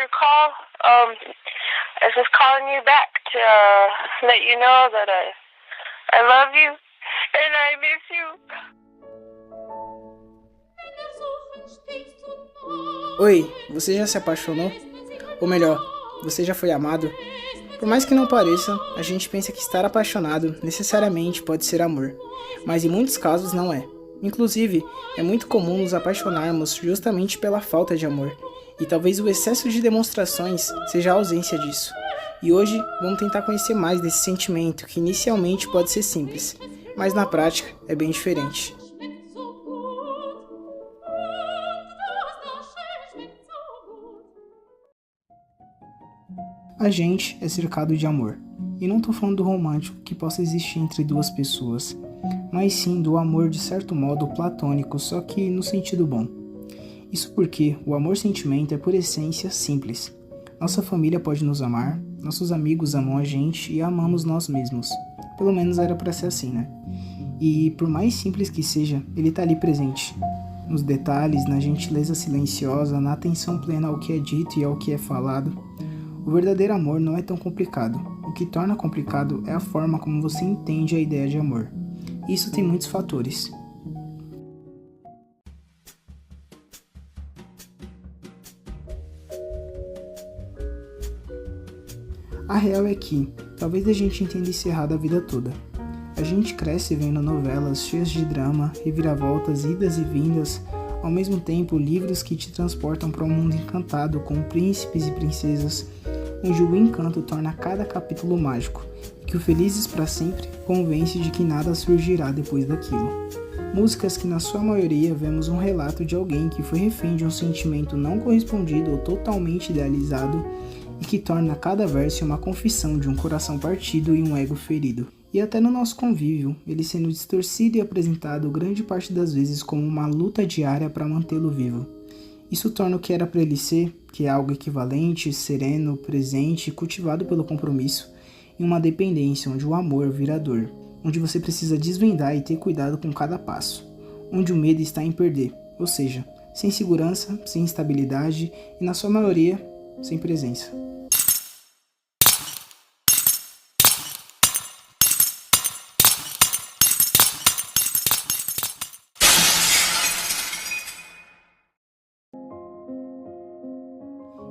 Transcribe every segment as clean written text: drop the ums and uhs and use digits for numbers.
your call. I was just calling you back to let you know that I love you and I miss you. Oi, você já se apaixonou? Ou melhor, você já foi amado? Por mais que não pareça, a gente pensa que estar apaixonado necessariamente pode ser amor, mas em muitos casos não é. Inclusive, é muito comum nos apaixonarmos justamente pela falta de amor, e talvez o excesso de demonstrações seja a ausência disso. E hoje vamos tentar conhecer mais desse sentimento que inicialmente pode ser simples, mas na prática é bem diferente. A gente é cercado de amor, e não tô falando do romântico que possa existir entre duas pessoas, mas sim do amor de certo modo platônico, só que no sentido bom. Isso porque o amor-sentimento é por essência simples. Nossa família pode nos amar, nossos amigos amam a gente e amamos nós mesmos. Pelo menos era pra ser assim, né? E por mais simples que seja, ele tá ali presente. Nos detalhes, na gentileza silenciosa, na atenção plena ao que é dito e ao que é falado. O verdadeiro amor não é tão complicado. O que torna complicado é a forma como você entende a ideia de amor. Isso tem muitos fatores. A real é que, talvez a gente entenda isso errado a vida toda. A gente cresce vendo novelas cheias de drama, reviravoltas, idas e vindas, ao mesmo tempo livros que te transportam para um mundo encantado com príncipes e princesas, onde o encanto torna cada capítulo mágico, e que o Felizes para Sempre convence de que nada surgirá depois daquilo. Músicas que na sua maioria vemos um relato de alguém que foi refém de um sentimento não correspondido ou totalmente idealizado, e que torna cada verso uma confissão de um coração partido e um ego ferido. E até no nosso convívio, ele sendo distorcido e apresentado grande parte das vezes como uma luta diária para mantê-lo vivo. Isso torna o que era para ele ser, que é algo equivalente, sereno, presente, cultivado pelo compromisso, em uma dependência onde o amor vira dor, onde você precisa desvendar e ter cuidado com cada passo, onde o medo está em perder, ou seja, sem segurança, sem estabilidade e, na sua maioria, sem presença.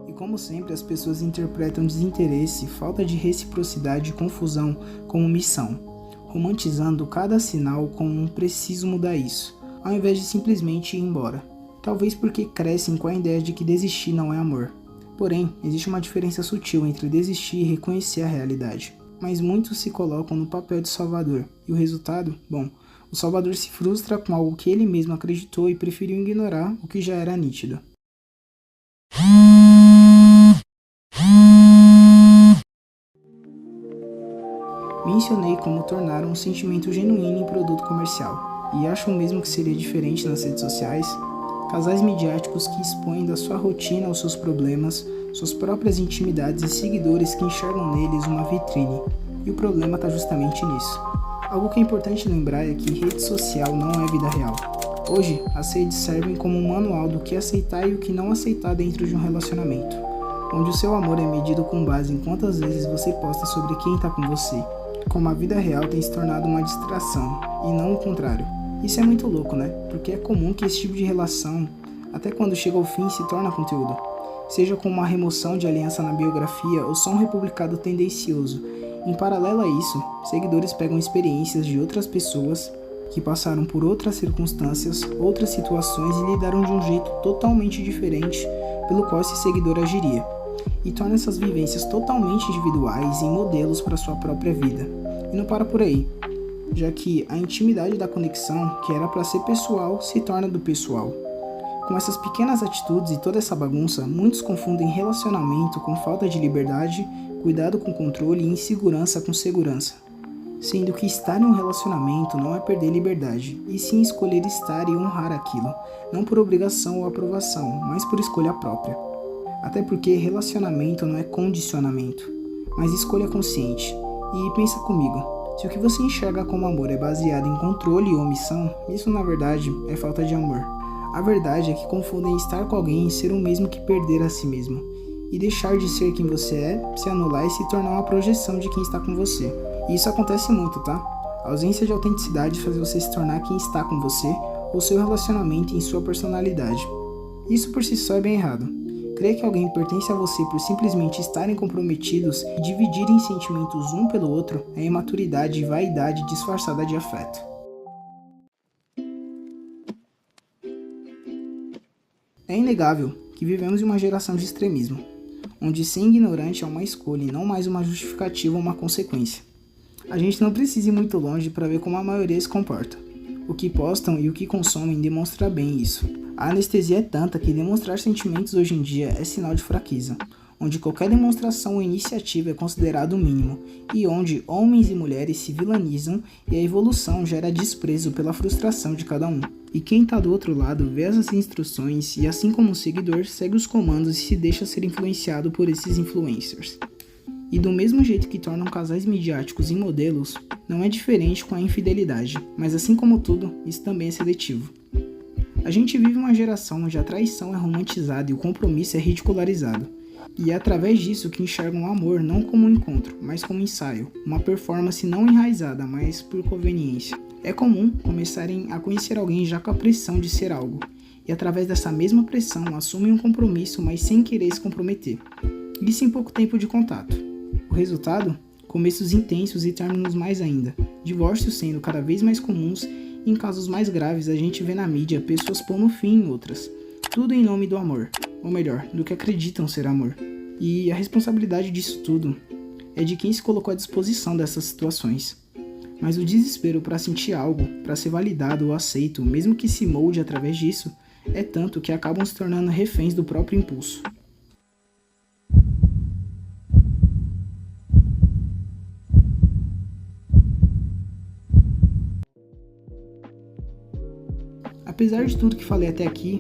E como sempre, as pessoas interpretam desinteresse, falta de reciprocidade e confusão como missão, romantizando cada sinal como um preciso mudar isso, ao invés de simplesmente ir embora. Talvez porque crescem com a ideia de que desistir não é amor. Porém, existe uma diferença sutil entre desistir e reconhecer a realidade. Mas muitos se colocam no papel de salvador, e o resultado? Bom, o salvador se frustra com algo que ele mesmo acreditou e preferiu ignorar o que já era nítido. Mencionei como tornar um sentimento genuíno em produto comercial, e acham mesmo que seria diferente nas redes sociais? Casais midiáticos que expõem da sua rotina aos seus problemas, suas próprias intimidades e seguidores que enxergam neles uma vitrine. E o problema está justamente nisso. Algo que é importante lembrar é que rede social não é vida real. Hoje, as redes servem como um manual do que aceitar e o que não aceitar dentro de um relacionamento, onde o seu amor é medido com base em quantas vezes você posta sobre quem está com você, como a vida real tem se tornado uma distração, e não o contrário. Isso é muito louco, né? Porque é comum que esse tipo de relação, até quando chega ao fim, se torna conteúdo. Seja com uma remoção de aliança na biografia ou só um republicado tendencioso. Em paralelo a isso, seguidores pegam experiências de outras pessoas que passaram por outras circunstâncias, outras situações e lidaram de um jeito totalmente diferente pelo qual esse seguidor agiria, e torna essas vivências totalmente individuais em modelos para sua própria vida. E não para por aí, já que a intimidade da conexão, que era para ser pessoal, se torna do pessoal. Com essas pequenas atitudes e toda essa bagunça, muitos confundem relacionamento com falta de liberdade, cuidado com controle e insegurança com segurança. Sendo que estar em um relacionamento não é perder liberdade, e sim escolher estar e honrar aquilo, não por obrigação ou aprovação, mas por escolha própria. Até porque relacionamento não é condicionamento, mas escolha consciente. E pensa comigo, se o que você enxerga como amor é baseado em controle e omissão, isso na verdade é falta de amor. A verdade é que confundem estar com alguém e ser o mesmo que perder a si mesmo. e deixar de ser quem você é, se anular e se tornar uma projeção de quem está com você. E isso acontece muito, tá? A ausência de autenticidade faz você se tornar quem está com você ou seu relacionamento em sua personalidade. Isso por si só é bem errado. Crer que alguém pertence a você por simplesmente estarem comprometidos e dividirem sentimentos um pelo outro é imaturidade e vaidade disfarçada de afeto. É inegável que vivemos em uma geração de extremismo, onde ser ignorante é uma escolha e não mais uma justificativa ou uma consequência. A gente não precisa ir muito longe para ver como a maioria se comporta. O que postam e o que consomem demonstra bem isso. A anestesia é tanta que demonstrar sentimentos hoje em dia é sinal de fraqueza, onde qualquer demonstração ou iniciativa é considerado o mínimo, e onde homens e mulheres se vilanizam e a evolução gera desprezo pela frustração de cada um. E quem está do outro lado vê essas instruções e, assim como o seguidor, segue os comandos e se deixa ser influenciado por esses influencers. E do mesmo jeito que tornam casais midiáticos em modelos, não é diferente com a infidelidade, mas assim como tudo, isso também é seletivo. A gente vive uma geração onde a traição é romantizada e o compromisso é ridicularizado. E é através disso que enxergam o amor não como um encontro, mas como um ensaio, uma performance não enraizada, mas por conveniência. É comum começarem a conhecer alguém já com a pressão de ser algo, e através dessa mesma pressão assumem um compromisso, mas sem querer se comprometer. Isso em pouco tempo de contato. O resultado? Começos intensos e términos mais ainda, divórcios sendo cada vez mais comuns e em casos mais graves a gente vê na mídia pessoas pondo fim em outras. Tudo em nome do amor, ou melhor, do que acreditam ser amor. E a responsabilidade disso tudo é de quem se colocou à disposição dessas situações. Mas o desespero para sentir algo, para ser validado ou aceito, mesmo que se molde através disso, é tanto que acabam se tornando reféns do próprio impulso. Apesar de tudo que falei até aqui,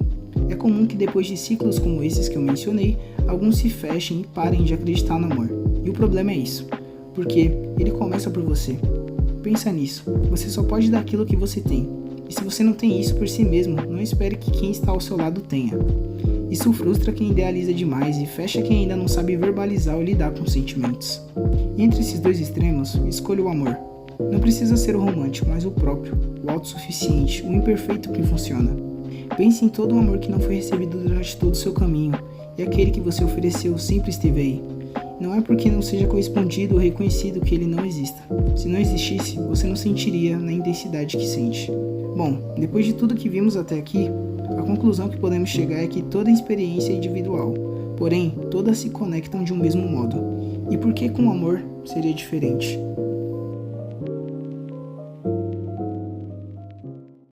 é comum que depois de ciclos como esses que eu mencionei, alguns se fechem e parem de acreditar no amor. E o problema é isso, porque ele começa por você. Pensa nisso, você só pode dar aquilo que você tem. E se você não tem isso por si mesmo, não espere que quem está ao seu lado tenha. Isso frustra quem idealiza demais e fecha quem ainda não sabe verbalizar ou lidar com sentimentos. E entre esses dois extremos, escolha o amor. Não precisa ser o romântico, mas o próprio, o autossuficiente, o imperfeito que funciona. Pense em todo o amor que não foi recebido durante todo o seu caminho, e aquele que você ofereceu sempre esteve aí. Não é porque não seja correspondido ou reconhecido que ele não exista. Se não existisse, você não sentiria na intensidade que sente. Bom, depois de tudo que vimos até aqui, a conclusão que podemos chegar é que toda experiência é individual, porém, todas se conectam de um mesmo modo. E por que com o amor seria diferente?